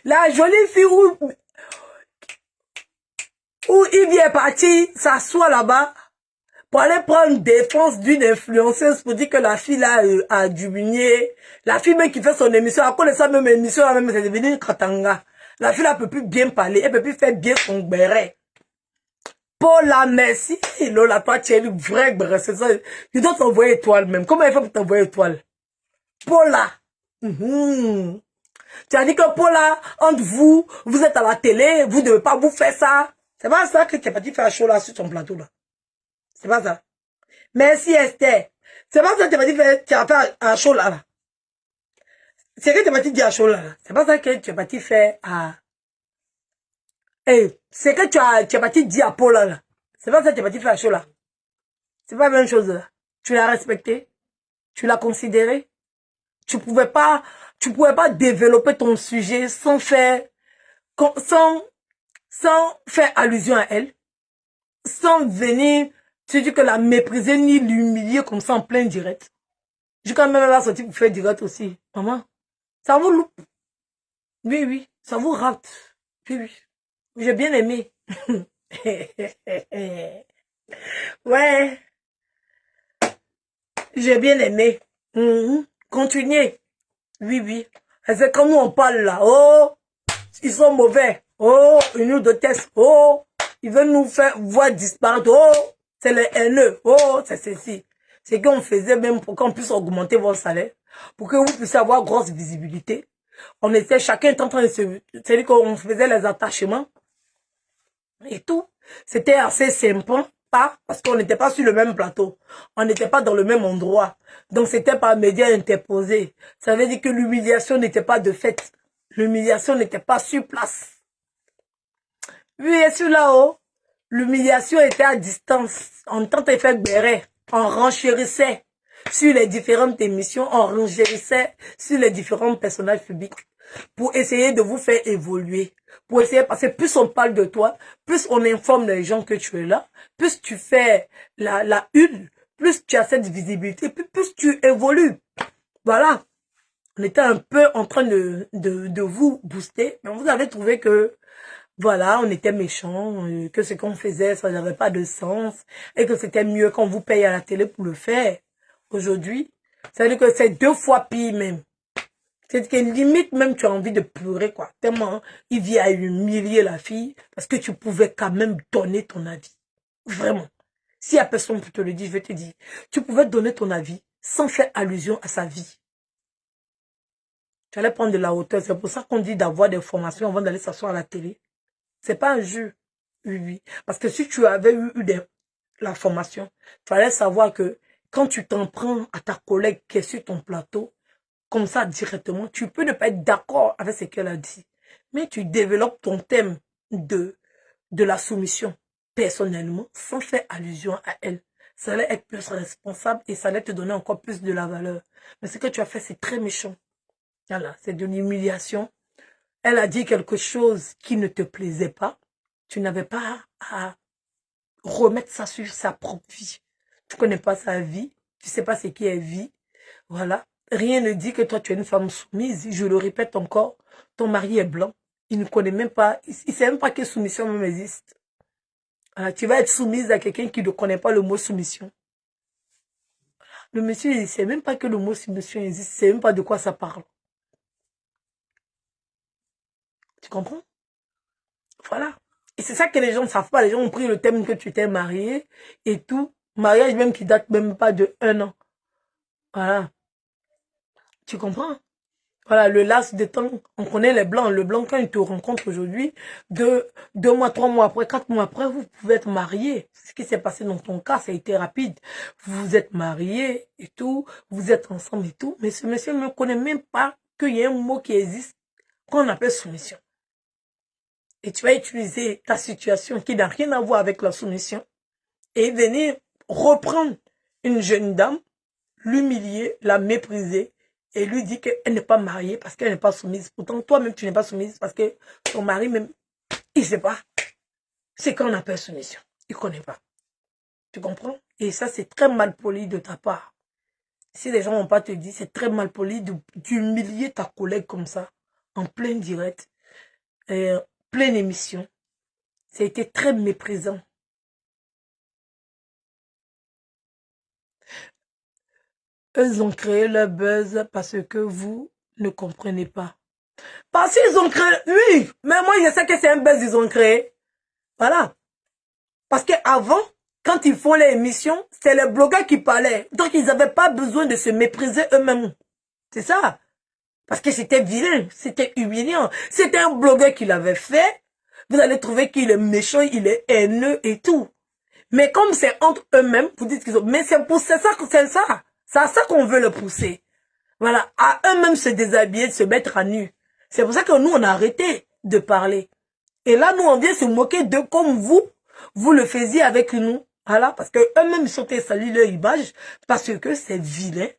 La jolie fille où il vient partir, s'assoit là-bas, pour aller prendre défense d'une influenceuse pour dire que la fille là a diminué. La fille même qui fait son émission, à cause de sa même émission, même c'est devenu une katanga. La fille là peut plus bien parler, elle peut plus faire bien son béret. Paula, merci. Lola, toi tu es une vraie béret, c'est ça. Tu dois t'envoyer étoile même. Comment il faut pour t'envoyer étoile? Paula. Tu as dit que Paula, entre vous, vous êtes à la télé, vous ne devez pas vous faire ça. C'est pas ça que tu es parti faire chaud là sur ton plateau là. C'est pas ça. Merci Esther. C'est pas ça que tu m'as dit tu as fait à chaud là. C'est que tu m'as dit dire à chaud là. C'est pas ça que tu as parti faire à... c'est que tu as parti dire à Paul là. C'est pas ça que tu as parti faire à chaud là. C'est pas la même chose là. Tu l'as respecté. Tu l'as considéré. Tu pouvais pas développer ton sujet sans faire allusion à elle. Sans venir... Tu dis que la mépriser ni l'humilier comme ça en plein direct. Je quand même la sortir pour faire direct aussi. Maman, ça vous loupe. Oui, oui, ça vous rate. Oui, oui. J'ai bien aimé. Ouais. J'ai bien aimé. Continuez. Oui, oui. C'est comme nous on parle là. Oh, ils sont mauvais. Oh, une ou deux tests. Oh, ils veulent nous faire voir disparaître. Oh. C'est les haineux. Oh, c'est ceci. C'est qu'on faisait même pour qu'on puisse augmenter votre salaire. Pour que vous puissiez avoir grosse visibilité. On était, chacun était en train de se... C'est-à-dire qu'on faisait les attachements. Et tout. C'était assez sympa. Pas parce qu'on n'était pas sur le même plateau. On n'était pas dans le même endroit. Donc c'était par médias interposés. Ça veut dire que l'humiliation n'était pas de fait. L'humiliation n'était pas sur place. Oui, et sur là-haut. L'humiliation était à distance. En tant que fait béret, on renchérissait sur les différentes émissions, on renchérissait sur les différents personnages publics pour essayer de vous faire évoluer. Pour essayer, parce que plus on parle de toi, plus on informe les gens que tu es là, plus tu fais la une, plus tu as cette visibilité, plus tu évolues. Voilà. On était un peu en train de vous booster, mais vous avez trouvé que voilà, on était méchants, que ce qu'on faisait, ça n'avait pas de sens, et que c'était mieux qu'on vous paye à la télé pour le faire. Aujourd'hui, ça veut dire que c'est 2 fois pire même. C'est que limite même tu as envie de pleurer, quoi. Tellement il vient à humilier la fille, parce que tu pouvais quand même donner ton avis. Vraiment. S'il y a personne pour te le dire, je vais te dire. Tu pouvais donner ton avis sans faire allusion à sa vie. Tu allais prendre de la hauteur. C'est pour ça qu'on dit d'avoir des formations avant d'aller s'asseoir à la télé. C'est pas un jeu. Oui, oui. Parce que si tu avais eu la formation, tu allais savoir que quand tu t'en prends à ta collègue qui est sur ton plateau, comme ça directement, tu peux ne pas être d'accord avec ce qu'elle a dit. Mais tu développes ton thème de la soumission. personnellement, sans faire allusion à elle. Ça allait être plus responsable et ça allait te donner encore plus de la valeur. Mais ce que tu as fait, c'est très méchant. Voilà, c'est de l'humiliation. Elle a dit quelque chose qui ne te plaisait pas. Tu n'avais pas à remettre ça sur sa propre vie. Tu connais pas sa vie. Tu sais pas ce qui est vie. Voilà. Rien ne dit que toi, tu es une femme soumise. Je le répète encore. Ton mari est blanc. Il ne connaît même pas. Il ne sait même pas que soumission même existe. Voilà. Tu vas être soumise à quelqu'un qui ne connaît pas le mot soumission. Le monsieur, il ne sait même pas que le mot soumission existe. Il ne sait même pas de quoi ça parle. Tu comprends? Voilà. Et c'est ça que les gens ne savent pas. Les gens ont pris le thème que tu t'es marié et tout. Mariage même qui date même pas de 1 an. Voilà. Tu comprends? Voilà, le laps de temps, on connaît les blancs. Le blanc, quand il te rencontre aujourd'hui, 2 mois, 3 mois après, 4 mois après, vous pouvez être mariés. Ce qui s'est passé dans ton cas, ça a été rapide. Vous êtes mariés et tout, vous êtes ensemble et tout. Mais ce monsieur ne connaît même pas qu'il y a un mot qui existe qu'on appelle soumission. Et tu vas utiliser ta situation qui n'a rien à voir avec la soumission et venir reprendre une jeune dame, l'humilier, la mépriser et lui dire qu'elle n'est pas mariée parce qu'elle n'est pas soumise. Pourtant, toi-même, tu n'es pas soumise parce que ton mari, même, il ne sait pas. C'est qu'on appelle soumission. Il ne connaît pas. Tu comprends? Et ça, c'est très mal poli de ta part. Si les gens n'ont pas te dit, c'est très mal poli d'humilier ta collègue comme ça, en plein direct, pleine émission. Ça a été très méprisant. Eux ont créé leur buzz parce que vous ne comprenez pas. Parce qu'ils ont créé, oui, mais moi je sais que c'est un buzz qu'ils ont créé. Voilà. Parce qu'avant, quand ils font les émissions, c'est les blogueurs qui parlaient. Donc ils n'avaient pas besoin de se mépriser eux-mêmes. C'est ça. Parce que c'était vilain, c'était humiliant. C'était un blogueur qui l'avait fait. Vous allez trouver qu'il est méchant, il est haineux et tout. Mais comme c'est entre eux-mêmes, vous dites qu'ils ont... Mais c'est ça que c'est ça. C'est à ça qu'on veut le pousser. Voilà, à eux-mêmes se déshabiller, de se mettre à nu. C'est pour ça que nous, on a arrêté de parler. Et là, nous, on vient se moquer d'eux comme vous le faisiez avec nous. Voilà, parce que eux-mêmes, ils sont salis leur image, parce que c'est vilain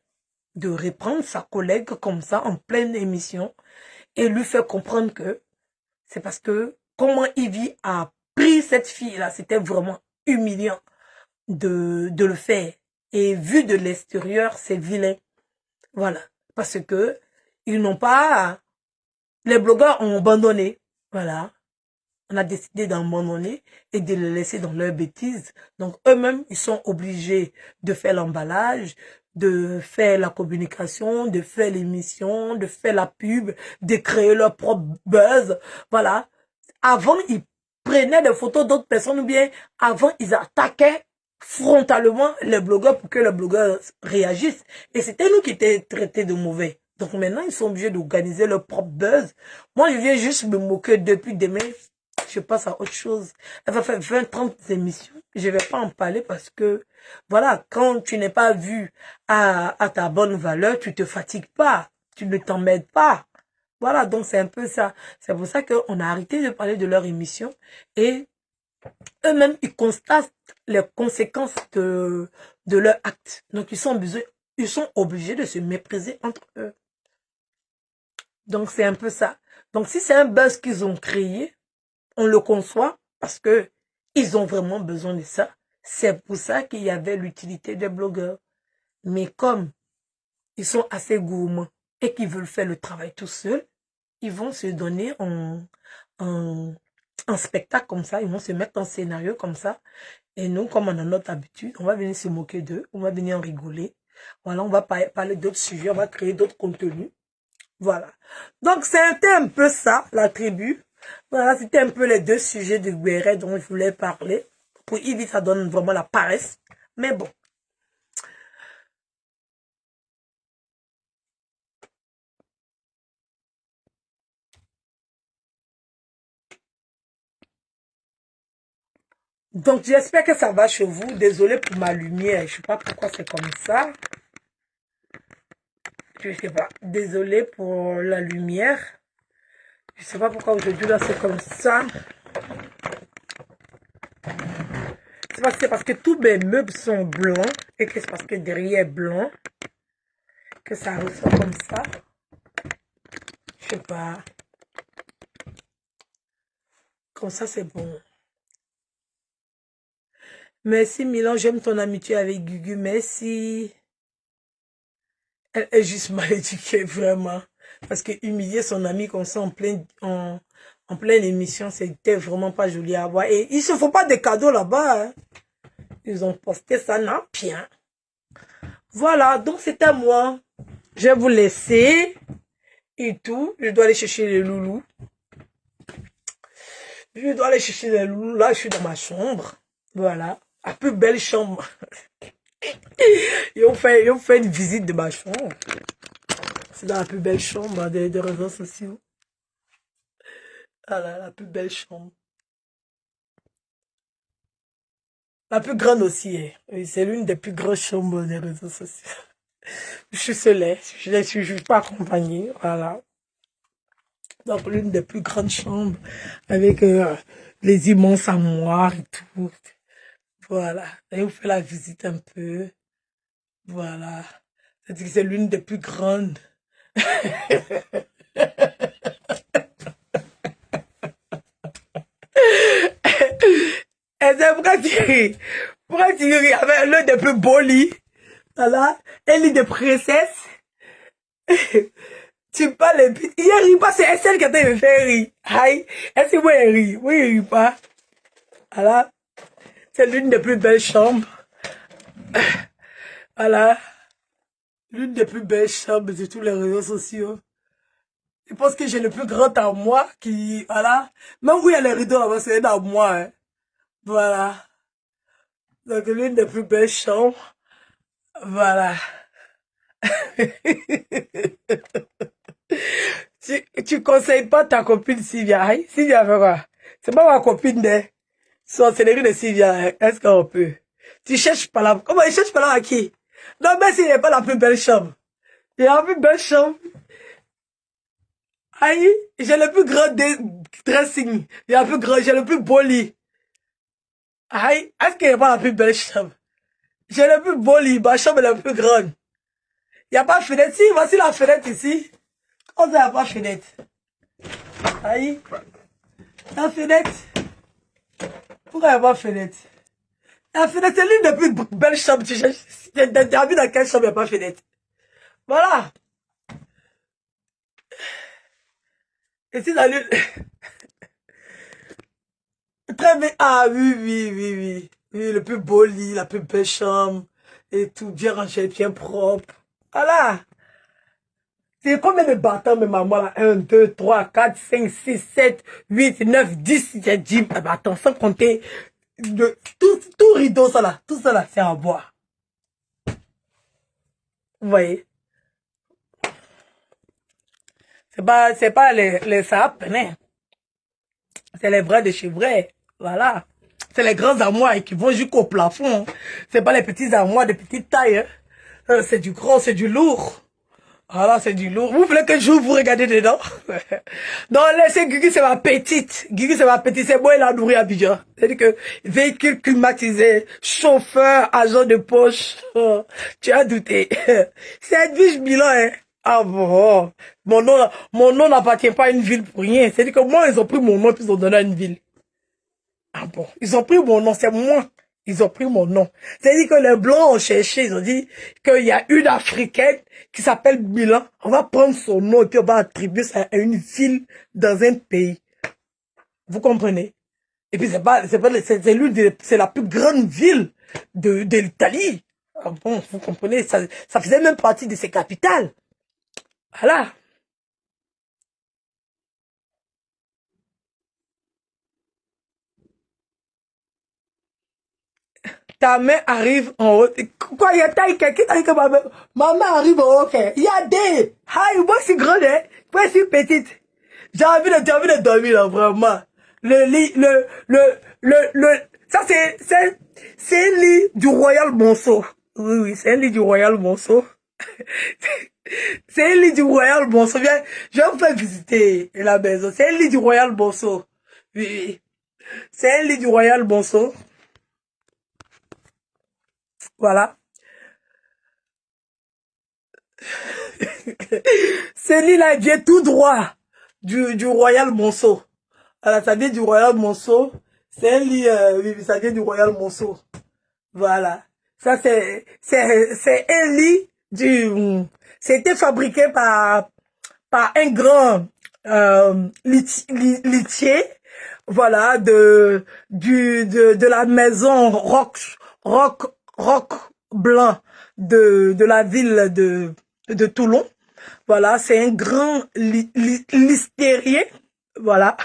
de reprendre sa collègue comme ça, en pleine émission, et lui faire comprendre que c'est parce que comment Ivy a pris cette fille-là, c'était vraiment humiliant de le faire. Et vu de l'extérieur, c'est vilain. Voilà. Parce que ils n'ont pas... Les blogueurs ont abandonné. Voilà. On a décidé d'abandonner et de les laisser dans leurs bêtises. Donc, eux-mêmes, ils sont obligés de faire l'emballage, de faire la communication, de faire l'émission, de faire la pub, de créer leur propre buzz. Voilà. Avant, ils prenaient des photos d'autres personnes ou bien avant, ils attaquaient frontalement les blogueurs pour que les blogueurs réagissent. Et c'était nous qui étions traités de mauvais. Donc maintenant, ils sont obligés d'organiser leur propre buzz. Moi, je viens juste me moquer depuis demain. Je passe à autre chose. Elle va faire 20, 30 émissions. Je vais pas en parler parce que, voilà, quand tu n'es pas vu à ta bonne valeur, tu te fatigues pas. Tu ne t'emmèdes pas. Voilà, donc c'est un peu ça. C'est pour ça qu'on a arrêté de parler de leur émission. Et eux-mêmes, ils constatent les conséquences de leur acte. Donc, ils sont obligés de se mépriser entre eux. Donc, c'est un peu ça. Donc, si c'est un buzz qu'ils ont créé, on le conçoit parce que ils ont vraiment besoin de ça. C'est pour ça qu'il y avait l'utilité des blogueurs. Mais comme ils sont assez gourmands et qu'ils veulent faire le travail tout seuls, ils vont se donner un spectacle comme ça, ils vont se mettre en scénario comme ça. Et nous, comme on a notre habitude, on va venir se moquer d'eux, on va venir en rigoler. Voilà, on va parler d'autres sujets, on va créer d'autres contenus. Voilà. Donc, c'était un peu ça, la tribu. Voilà, c'était un peu les 2 sujets de Guéret dont je voulais parler. Pour Ivy, ça donne vraiment la paresse. Mais bon. Donc, j'espère que ça va chez vous. Désolée pour ma lumière. Je ne sais pas pourquoi c'est comme ça. Je ne sais pas. Désolée pour la lumière. Je ne sais pas pourquoi aujourd'hui, là, c'est comme ça. c'est parce que tous mes meubles sont blancs et que c'est parce que derrière est blanc que ça ressort comme ça. Je sais pas. Comme ça, c'est bon. Merci Milan, j'aime ton amitié avec Gugu. Merci. Elle est juste mal éduquée, vraiment. Parce que humilier son ami comme ça en pleine émission, c'était vraiment pas joli à voir. Et ils se font pas de cadeaux là-bas. Hein. Ils ont posté ça, non, bien. Voilà, donc c'était moi. Je vais vous laisser. Et tout. Je dois aller chercher les loulous. Je dois aller chercher les loulous. Là, je suis dans ma chambre. Voilà. La plus belle chambre. Ils ont fait une visite de ma chambre. C'est dans la plus belle chambre des réseaux sociaux. Voilà, la plus belle chambre. La plus grande aussi. Hein. Oui, c'est l'une des plus grandes chambres des réseaux sociaux. Je suis seule. Je ne suis pas accompagnée. Voilà. Donc, l'une des plus grandes chambres avec les immenses armoires et tout. Voilà. Et vous faites la visite un peu. Voilà. C'est-à-dire que c'est l'une des plus grandes. Et c'est pourquoi tu ris. Pourquoi tu ris avec l'un des plus beaux lits. Voilà. Un lit de princesse. Tu parles et puis, il rit pas, c'est celle qui a me fait rire. Aïe. Est-ce que moi, il rit? Oui, il rit pas. Voilà. C'est l'une des plus belles chambres. Voilà. L'une des plus belles chambres de tous les réseaux sociaux. Je pense que j'ai le plus grand à moi qui, voilà. Même où il y a les rideaux là-bas, c'est un à moi, hein. Voilà. Donc, l'une des plus belles chambres. Voilà. Tu conseilles pas ta copine Sylvia. Aïe, Sylvia fait quoi? C'est pas ma copine, hein. Sorcellerie de Sylvia, hein. Est-ce qu'on peut? Tu cherches pas là. Comment il cherche pas là à qui? Non, mais s'il n'est pas la plus belle chambre. Il y a la plus belle chambre. Aïe, j'ai le plus grand dressing. J'ai le plus beau lit. Aïe, est-ce qu'il n'y a pas la plus belle chambre? J'ai le plus beau lit, ma chambre est la plus grande. Il n'y a pas de fenêtre. Si, voici la fenêtre ici. On n'a pas de fenêtre. Aïe, la fenêtre. Pourquoi il n'y a pas de fenêtre? La fenêtre, c'est l'une des plus belles chambres. Tu as vu dans quelle chambre il n'y a pas de fenêtre? Voilà. Et si dans l'une... Très bien. Ah oui, oui, oui, oui. Oui, le plus beau lit, la plus belle chambre. Et tout bien rangé, bien propre. Voilà. C'est combien de bâtons, mes mamans, là? 1, 2, 3, 4, 5, 6, 7, 8, 9, 10. J'ai dit bâtons, sans compter tout rideau, ça là. Tout ça là, c'est en bois. Vous voyez? C'est pas les sapes, hein. C'est les vrais de chez vrai. Voilà. C'est les grands armoires qui vont jusqu'au plafond. C'est pas les petits armoires de petite taille. Hein. C'est du gros, c'est du lourd. Voilà, c'est du lourd. Vous voulez que je vous regarde dedans? Non, laissez Gugu, c'est ma petite. Gugu, c'est ma petite. C'est moi, il a nourri à Abidjan. C'est-à-dire que véhicule climatisé, chauffeur, agent de poche. Tu as douté. C'est Edwige Milan, hein. Ah bon. Mon nom n'appartient pas à une ville pour rien. C'est-à-dire que moi, ils ont pris mon nom et puis ils ont donné à une ville. Ah bon. Ils ont pris mon nom, c'est moi. Ils ont pris mon nom. C'est-à-dire que les Blancs ont cherché, ils ont dit qu'il y a une Africaine qui s'appelle Milan. On va prendre son nom et puis on va attribuer ça à une ville dans un pays. Vous comprenez? Et puis c'est la plus grande ville de l'Italie. Ah bon, vous comprenez? Ça faisait même partie de ses capitales. Voilà. Ta main arrive en haut. Quoi, il y a quelqu'un qui t'a dit que ma main arrive en haut. Il y a des. Aïe, moi je suis grande, hein. Moi je suis petite. J'ai envie de dormir, là, vraiment. Le lit, ça c'est un lit du Royal Monceau. Oui, oui, c'est un lit du Royal Monceau. C'est un lit du Royal Monceau. Viens, je vais vous faire visiter la maison. C'est un lit du Royal Monceau. Oui, oui. C'est un lit du Royal Monceau. Voilà. Ce lit-là vient tout droit du Royal Monceau. Voilà, ça vient du Royal Monceau. C'est un lit, oui, ça vient du Royal Monceau. Voilà. Ça, c'est un lit c'était fabriqué par un grand, litier, voilà, de la maison Roc Blanc de la ville de Toulon. Voilà, c'est un grand listérien. Voilà.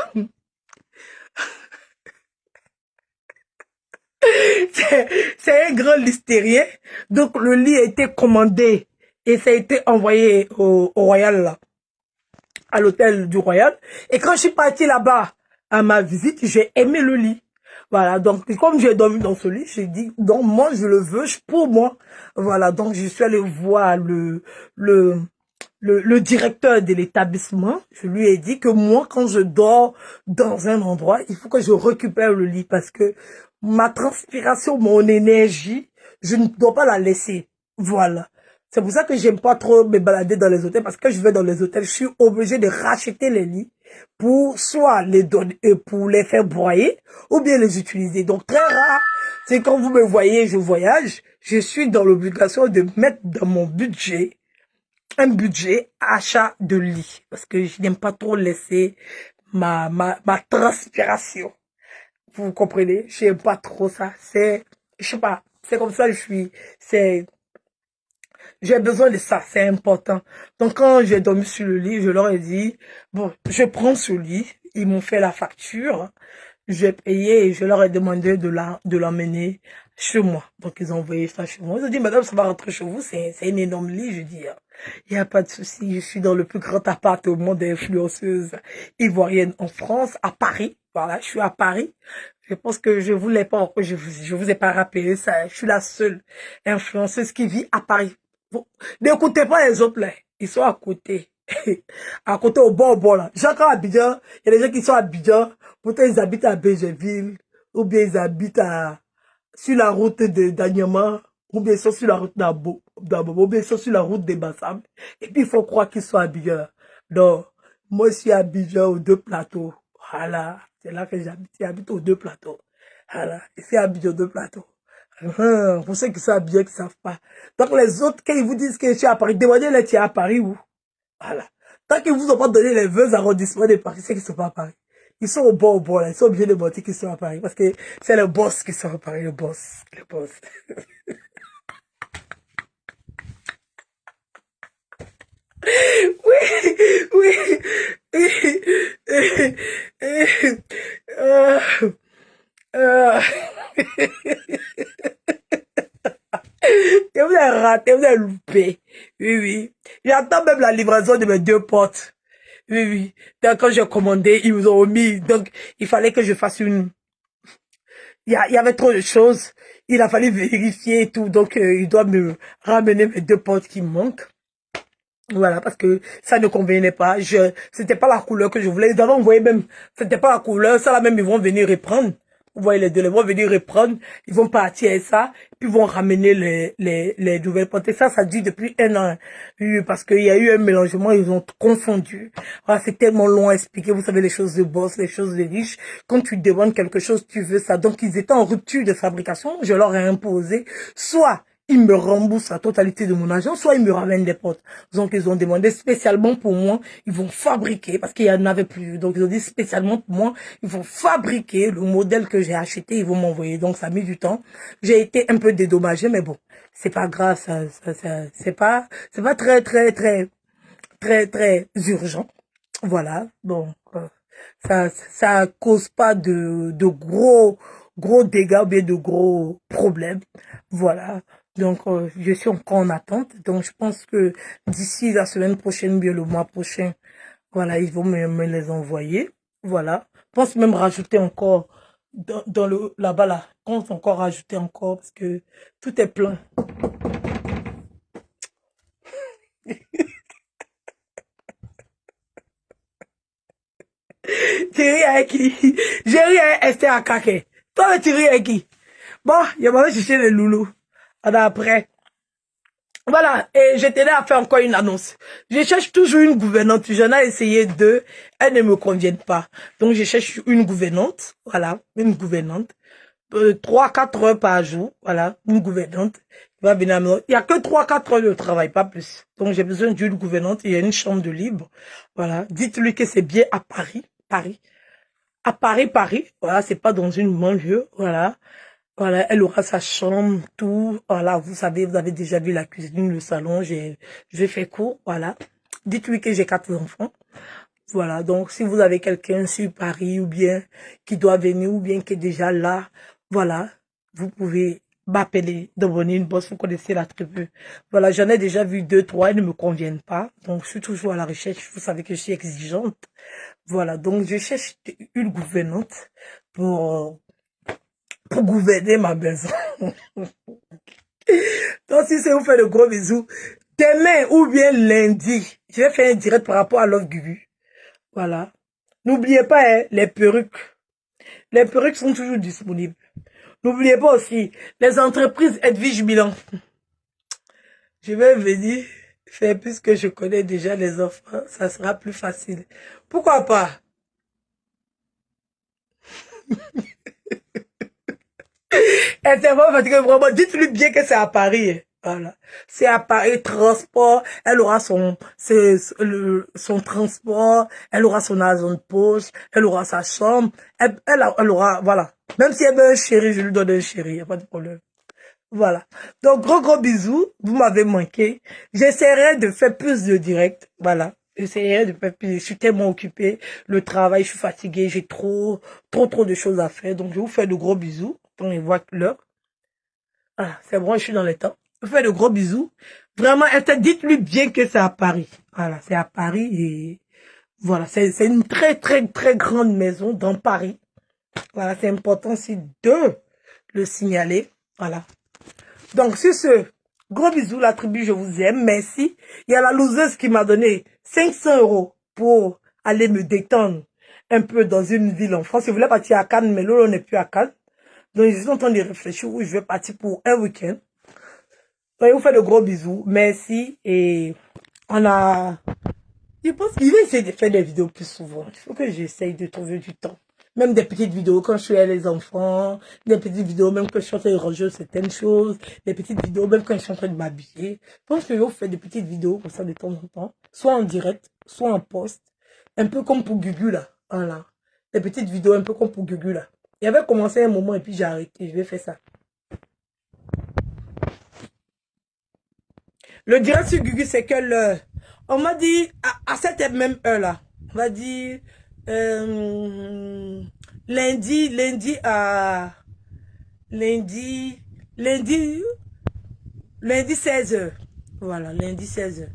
C'est un grand listérien. Donc, le lit a été commandé et ça a été envoyé au Royal, là, à l'hôtel du Royal. Et quand je suis partie là-bas à ma visite, j'ai aimé le lit. Voilà, donc comme j'ai dormi dans ce lit, j'ai dit, donc moi je le veux, pour moi. Voilà, donc je suis allée voir le directeur de l'établissement. Je lui ai dit que moi, quand je dors dans un endroit, il faut que je récupère le lit parce que ma transpiration, mon énergie, je ne dois pas la laisser. Voilà. C'est pour ça que j'aime pas trop me balader dans les hôtels parce que je vais dans les hôtels, je suis obligée de racheter les lits pour soit les donner, pour les faire broyer ou bien les utiliser. Donc très rare, c'est quand vous me voyez, je voyage, je suis dans l'obligation de mettre dans mon budget un budget achat de lit parce que je n'aime pas trop laisser ma transpiration. Vous comprenez? J'aime pas trop ça. Je sais pas, c'est comme ça que je suis. J'ai besoin de ça, c'est important. Donc quand j'ai dormi sur le lit, je leur ai dit, bon, je prends ce lit. Ils m'ont fait la facture. J'ai payé et je leur ai demandé de l'emmener chez moi. Donc ils ont envoyé ça chez moi. Ils ont dit, madame, ça va rentrer chez vous, c'est un énorme lit. Je dis, il n'y a pas de souci, je suis dans le plus grand appartement d'influenceuse ivoirienne en France, à Paris. Voilà, je suis à Paris. Je pense que je voulais pas, je vous ai pas rappelé ça. Je suis la seule influenceuse qui vit à Paris. N'écoutez pas les autres là, ils sont à côté. À côté au bord là. Chaque à Abidjan, il y a des gens qui sont à Abidjan, pourtant ils habitent à Béjéville, ou bien ils habitent sur la route de d'Anyama, ou bien ils sont sur la route d'Abo, ou bien ils sont sur la route de Bassam. Et puis il faut croire qu'ils sont à Abidjan. Donc, moi je suis à Abidjan aux deux plateaux. Voilà. C'est là que j'habite aux deux plateaux. Voilà. Ici à Abidjan aux deux plateaux. Pour ceux qui savent bien, qui savent pas. Donc les autres, quand ils vous disent que je suis à Paris, demandez-les, tu es à Paris où? Voilà. Tant qu'ils vous ont pas donné les 20 arrondissements de Paris, c'est qu'ils sont pas à Paris. Ils sont au bord, là. Ils sont obligés de mentir qu'ils sont à Paris. Parce que c'est le boss qui sont à Paris, le boss. Le boss. Oui, oui. Euh, euh, Et vous avez raté, vous avez loupé. Oui, oui. J'attends même la livraison de mes deux potes. Oui, oui. Donc, quand j'ai commandé, ils vous ont mis. Donc, il fallait que je fasse il y avait trop de choses. Il a fallu vérifier et tout. Donc, il doit me ramener mes deux potes qui me manquent. Voilà, parce que ça ne convenait pas. C'était pas la couleur que je voulais. Ils avaient envoyé même, c'était pas la couleur. Ça là même, ils vont venir reprendre. Vous voyez les deux, ils vont venir reprendre. Ils vont partir avec ça. Puis ils vont ramener les nouvelles portes. Et ça dure depuis un an. Oui, parce qu'il y a eu un mélangement, ils ont confondu. Voilà, c'est tellement long à expliquer. Vous savez, les choses de boss, les choses de riches. Quand tu demandes quelque chose, tu veux ça. Donc, ils étaient en rupture de fabrication. Je leur ai imposé. Soit ils me remboursent la totalité de mon argent, soit ils me ramènent des potes. Donc, ils ont demandé spécialement pour moi, ils vont fabriquer, parce qu'il y en avait plus. Donc, ils ont dit spécialement pour moi, ils vont fabriquer le modèle que j'ai acheté, ils vont m'envoyer. Donc, ça a mis du temps. J'ai été un peu dédommagée, mais bon, c'est pas grave, c'est pas très urgent. Voilà. Donc, ça cause pas de gros dégâts ou bien de gros problèmes. Voilà. Donc, je suis encore en attente. Donc, je pense que d'ici la semaine prochaine, bien le mois prochain, voilà, ils vont me les envoyer. Voilà. Je pense même rajouter encore dans le là-bas là. Je pense encore rajouter encore parce que tout est plein. Tu ris avec qui? J'ai ri avec Esther Akake. Toi, tu ris avec qui? Bon, il va chercher les loulous. Voilà, après. Voilà, et je tenais à faire encore une annonce. Je cherche toujours une gouvernante. J'en ai essayé 2, elles ne me conviennent pas. Donc, je cherche une gouvernante. Voilà, une gouvernante. 3-4 heures par jour. Voilà, une gouvernante. Qui va venir à la maison. Il n'y a que 3-4 heures de travail, pas plus. Donc, j'ai besoin d'une gouvernante. Il y a une chambre de libre. Voilà, dites-lui que c'est bien à Paris. Paris. À Paris, Paris. Voilà, c'est pas dans une banlieue. Voilà. Voilà, elle aura sa chambre, tout. Voilà, vous savez, vous avez déjà vu la cuisine, le salon. J'ai fait court, voilà. Dites-lui que j'ai 4 enfants. Voilà, donc si vous avez quelqu'un sur Paris ou bien qui doit venir ou bien qui est déjà là, voilà, vous pouvez m'appeler, donner une bosse, vous connaissez la tribu. Voilà, j'en ai déjà vu 2, 3, elles ne me conviennent pas. Donc, je suis toujours à la recherche. Vous savez que je suis exigeante. Voilà, donc je cherche une gouvernante pour gouverner ma maison. Donc, si c'est vous faire de gros bisous, demain ou bien lundi, je vais faire un direct par rapport à l'offre Gugu. Voilà. N'oubliez pas, hein, les perruques. Les perruques sont toujours disponibles. N'oubliez pas aussi, les entreprises Edwige Milan. Je vais venir faire, puisque je connais déjà les enfants, ça sera plus facile. Pourquoi pas? Et c'est vrai, parce que vraiment, dites-lui bien que c'est à Paris. Voilà. C'est à Paris, transport. Elle aura son transport. Elle aura son argent de poche. Elle aura sa chambre. Elle aura, voilà. Même si elle veut un chéri, je lui donne un chéri. Y a pas de problème. Voilà. Donc, gros bisous. Vous m'avez manqué. J'essaierai de faire plus de directs. Voilà. J'essaierai de faire plus. Je suis tellement occupée. Le travail, je suis fatiguée. J'ai trop de choses à faire. Donc, je vous fais de gros bisous. On voit l'heure. Voilà, c'est bon, je suis dans les temps. Je vous fais de gros bisous. Vraiment, dites-lui bien que c'est à Paris. Voilà, c'est à Paris et voilà, c'est une très grande maison dans Paris. Voilà, c'est important aussi de le signaler. Voilà. Donc, sur ce, gros bisous, la tribu, je vous aime. Merci. Il y a la loseuse qui m'a donné 500 € pour aller me détendre un peu dans une ville en France. Je voulais partir à Cannes, mais là, on n'est plus à Cannes. Donc, je suis en train de réfléchir où je vais partir pour un week-end. Donc, je vous fais de gros bisous. Merci. Et je pense qu'il va essayer de faire des vidéos plus souvent. Il faut que j'essaye de trouver du temps. Même des petites vidéos quand je suis avec les enfants. Des petites vidéos même quand je suis en train de ranger certaines choses. Des petites vidéos même quand je suis en train de m'habiller. Je pense que je vais vous faire des petites vidéos comme ça de temps en temps. Soit en direct, soit en post. Un peu comme pour Gugu là. Voilà. Des petites vidéos un peu comme pour Gugu là. Il avait commencé un moment et puis j'ai arrêté. Je vais faire ça. Le direct sur Gugu, c'est que on m'a dit, à cette même heure-là, on va dire, lundi à, lundi 16h. Voilà, lundi 16h.